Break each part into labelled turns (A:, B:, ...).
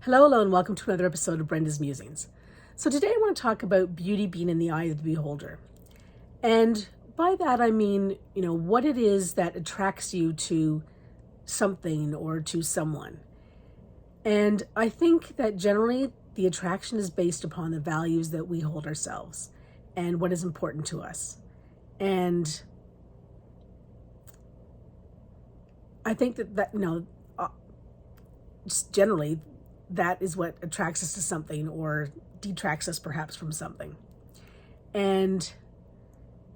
A: Hello, and welcome to another episode of Brenda's Musings. So today I want to talk about beauty being in the eye of the beholder. And by that I mean, what it is that attracts you to something or to someone. And I think that generally the attraction is based upon the values that we hold ourselves and what is important to us. And I think that just generally, that is what attracts us to something or detracts us perhaps from something. And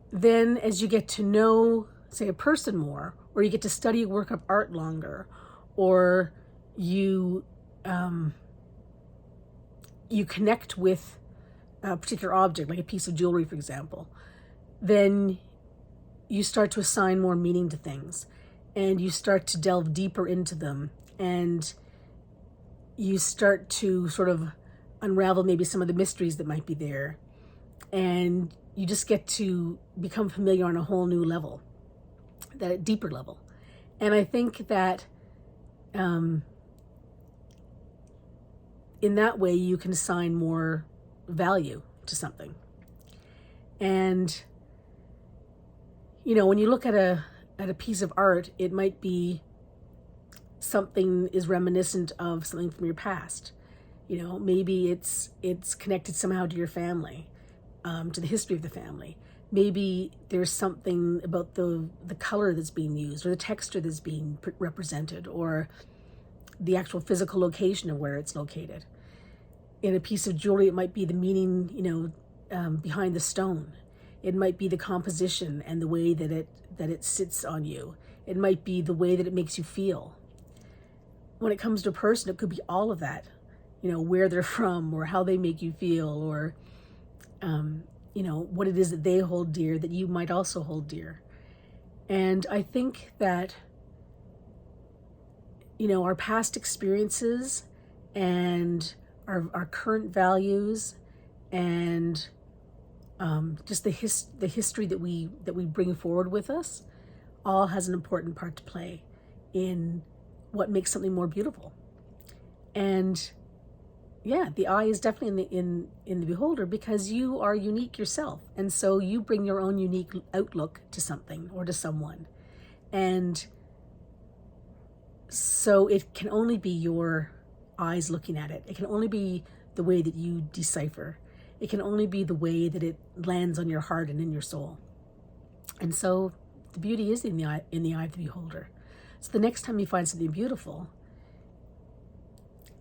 A: then as you get to know, say, a person more, or you get to study a work of art longer, or you connect with a particular object, like a piece of jewelry, for example, then you start to assign more meaning to things, and you start to delve deeper into them, and you start to sort of unravel maybe some of the mysteries that might be there, and you just get to become familiar on a whole new level, that deeper level. And I think that in that way you can assign more value to something. And when you look at a piece of art, it might be something is reminiscent of something from your past. Maybe it's connected somehow to your family, to the history of the family. Maybe there's something about the color that's being used, or the texture that's being represented, or the actual physical location of where it's located. In a piece of jewelry, it might be the meaning, behind the stone. It might be the composition and the way that it sits on you. It might be the way that it makes you feel. When it comes to a person, it could be all of that, where they're from, or how they make you feel, or, what it is that they hold dear that you might also hold dear. And I think that, our past experiences and our current values and just the history that we bring forward with us all has an important part to play in what makes something more beautiful. And yeah, the eye is definitely in the beholder, because you are unique yourself, and so you bring your own unique outlook to something or to someone. And so it can only be your eyes looking at it. It can only be the way that you decipher. It can only be the way that it lands on your heart and in your soul. And so the beauty is in the eye of the beholder. So the next time you find something beautiful,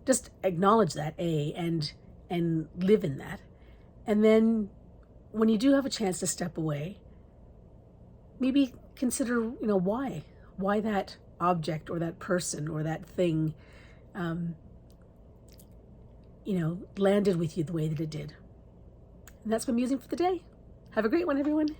A: just acknowledge that, and live in that. And then when you do have a chance to step away, maybe consider, why that object or that person or that thing, landed with you the way that it did. And that's my musing for the day. Have a great one, everyone.